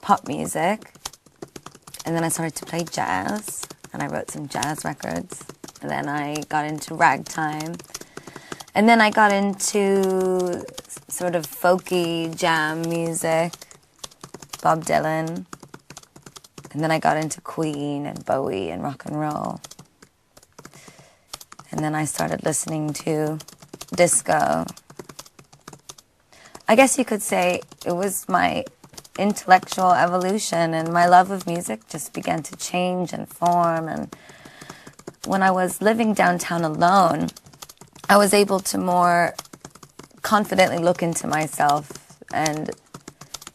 pop music, and then I started to play jazz, and I wrote some jazz records, and then I got into ragtime, and then I got into sort of folky jam music, Bob Dylan, and then I got into Queen and Bowie and rock and roll. And then I started listening to disco. I guess you could say it was my intellectual evolution, and my love of music just began to change and form. And when I was living downtown alone, I was able to more confidently look into myself and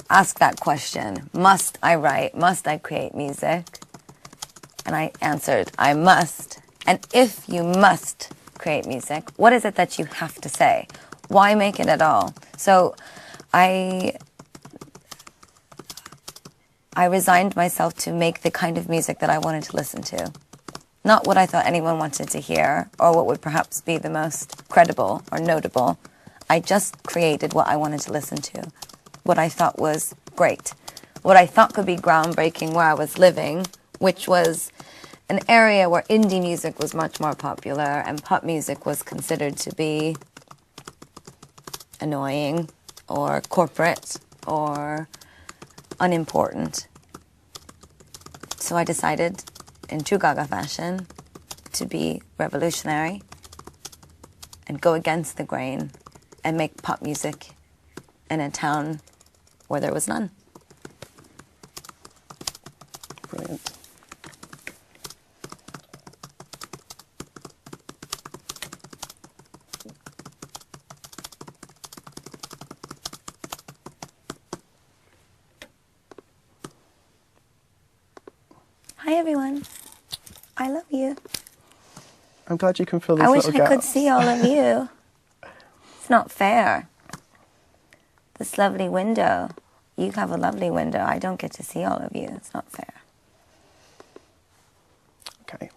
ask that question, must I write? Must I create music? And I answered, I must. And if you must create music, what is it that you have to say? Why make it at all? So I resigned myself to make the kind of music that I wanted to listen to. Not what I thought anyone wanted to hear, or what would perhaps be the most credible or notable. I just created what I wanted to listen to, what I thought was great, what I thought could be groundbreaking where I was living, which was an area where indie music was much more popular and pop music was considered to be annoying or corporate or unimportant. So I decided, in true Gaga fashion, to be revolutionary and go against the grain and make pop music in a town where there was none. Brilliant. Hi everyone. I love you. I'm glad you can fill these I wish little I could gaps. see all of you. It's not fair. This lovely window. You have a lovely window. I don't get to see all of you. It's not fair. Okay.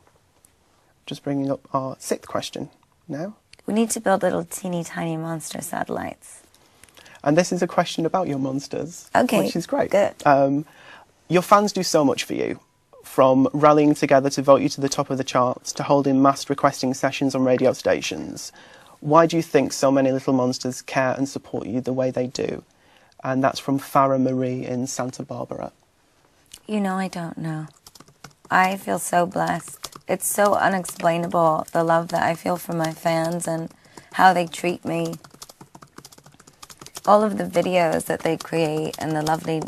Just bringing up our 6th question now. We need to build little teeny tiny monster satellites. And this is a question about your monsters. Okay, which is great. good. Your fans do so much for you, from rallying together to vote you to the top of the charts to holding mass requesting sessions on radio stations. Why do you think so many little monsters care and support you the way they do? And that's from Farah Marie in Santa Barbara. You know, I don't know. I feel so blessed. It's so unexplainable, the love that I feel from my fans and how they treat me. All of the videos that they create and the lovely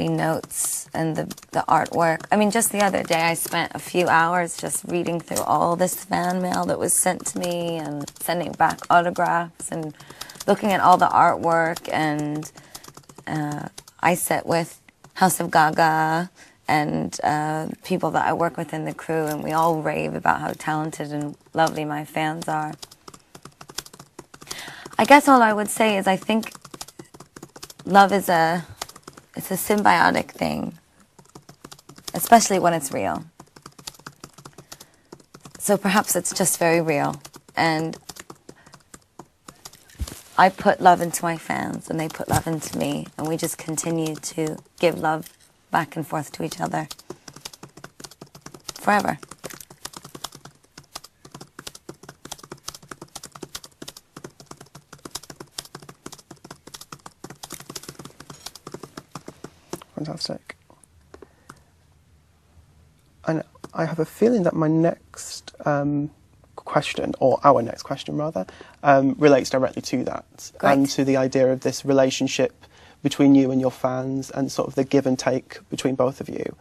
notes and the artwork. I mean, just the other day I spent a few hours just reading through all this fan mail that was sent to me and sending back autographs and looking at all the artwork. And I sit with House of Gaga and people that I work with in the crew, and we all rave about how talented and lovely my fans are. I guess all I would say is I think love is it's a symbiotic thing, especially when it's real. So perhaps it's just very real. And I put love into my fans, and they put love into me, and we just continue to give love back and forth to each other forever. Fantastic. And I have a feeling that my next question, or our next question rather, relates directly to that. Great. And to the idea of this relationship between you and your fans and sort of the give and take between both of you.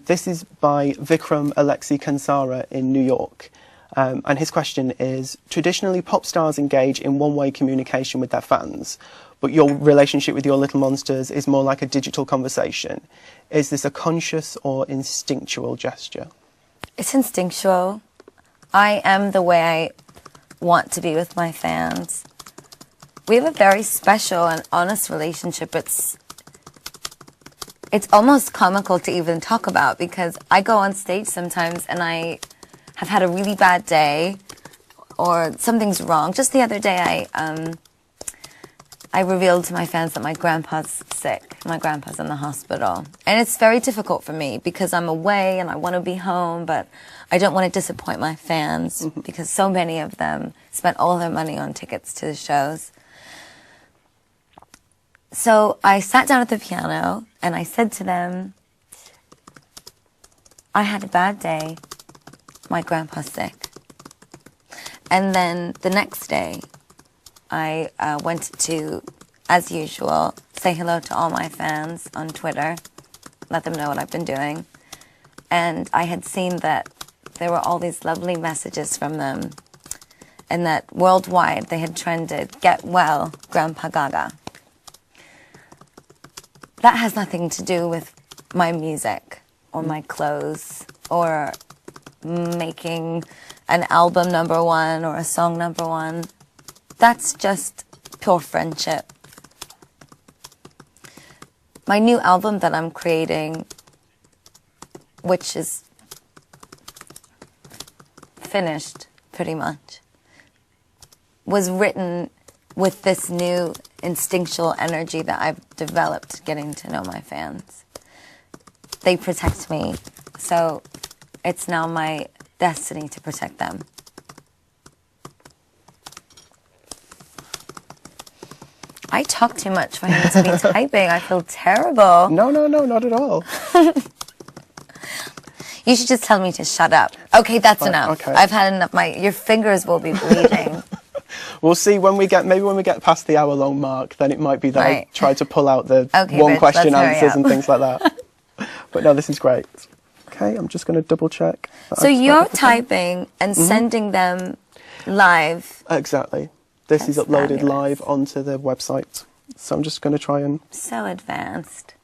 This is by Vikram Alexi Kansara in New York. And his question is, traditionally pop stars engage in one-way communication with their fans, but your relationship with your little monsters is more like a digital conversation. Is this a conscious or instinctual gesture? It's instinctual. I am the way I want to be with my fans. We have a very special and honest relationship. It's almost comical to even talk about, because I go on stage sometimes and I have had a really bad day or something's wrong. Just the other day I I revealed to my fans that my grandpa's sick. My grandpa's in the hospital. And it's very difficult for me because I'm away and I want to be home, but I don't want to disappoint my fans because so many of them spent all their money on tickets to the shows. So I sat down at the piano and I said to them, I had a bad day. My grandpa's sick. And then the next day, I went to, as usual, say hello to all my fans on Twitter, let them know what I've been doing. And I had seen that there were all these lovely messages from them, and that worldwide they had trended, "Get well, Grandpa Gaga." That has nothing to do with my music or my clothes or making an album #1 or a song #1. That's just pure friendship. My new album that I'm creating, which is finished pretty much, was written with this new instinctual energy that I've developed getting to know my fans. They protect me, so it's now my destiny to protect them. I talk too much for him to be typing. I feel terrible. No, not at all. You should just tell me to shut up. Okay, that's enough. Okay. I've had enough. Your fingers will be bleeding. We'll see when we get past the hour-long mark, then it might be that I try to pull out the one-question answers and things like that. But no, this is great. Okay, I'm just going to double-check. So you're typing and sending them live. Exactly. This is uploaded fabulous. live onto the website. So I'm just going to try and... So advanced.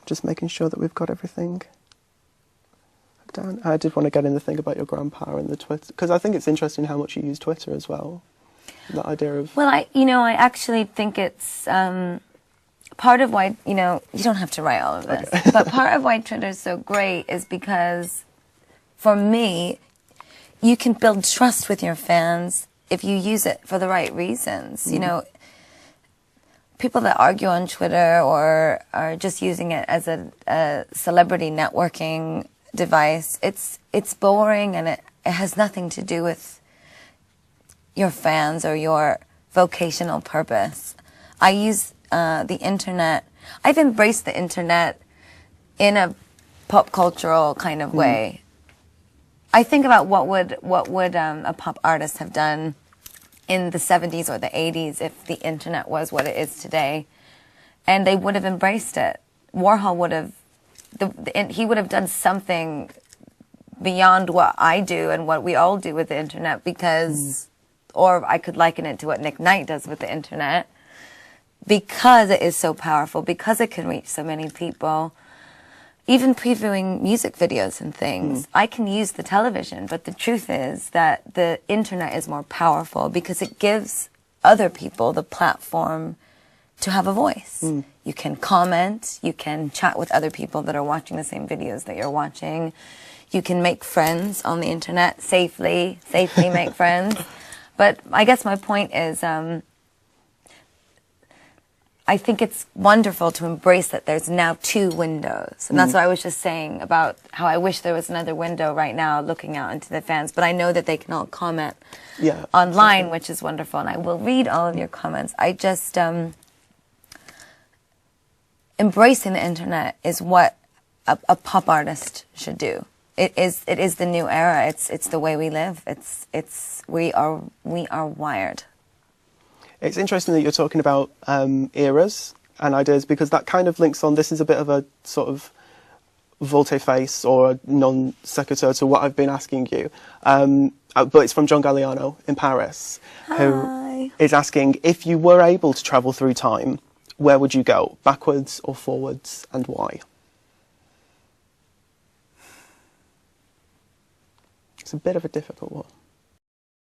Just making sure that we've got everything down. I did want to get in the thing about your grandpa and the Twitter, because I think it's interesting how much you use Twitter as well. That idea of... Well, I actually think it's part of why, you don't have to write all of this, okay. But part of why Twitter is so great is because, for me, you can build trust with your fans if you use it for the right reasons. People that argue on Twitter or are just using it as a celebrity networking device, it's boring, and it has nothing to do with your fans or your vocational purpose. I use the internet. I've embraced the internet in a pop cultural kind of way. I think about what would a pop artist have done in the 70s or the 80s if the internet was what it is today, and they would have embraced it. Warhol would have, he would have done something beyond what I do and what we all do with the internet, because, or I could liken it to what Nick Knight does with the internet, because it is so powerful, because it can reach so many people. Even previewing music videos and things, I can use the television, but the truth is that the internet is more powerful because it gives other people the platform to have a voice. You can comment, you can chat with other people that are watching the same videos that you're watching. You can make friends on the internet safely make friends. But I guess my point is, I think it's wonderful to embrace that there's now 2 windows. And that's what I was just saying about how I wish there was another window right now looking out into the fans. But I know that they can all comment online, which is wonderful. And I will read all of your comments. I just, embracing the internet is what a pop artist should do. It is the new era. It's the way we live. We are wired. It's interesting that you're talking about eras and ideas, because that kind of links on. This is a bit of a sort of volte-face or a non sequitur to what I've been asking you. But it's from John Galliano in Paris, who is asking, if you were able to travel through time, where would you go? Backwards or forwards, and why? It's a bit of a difficult one.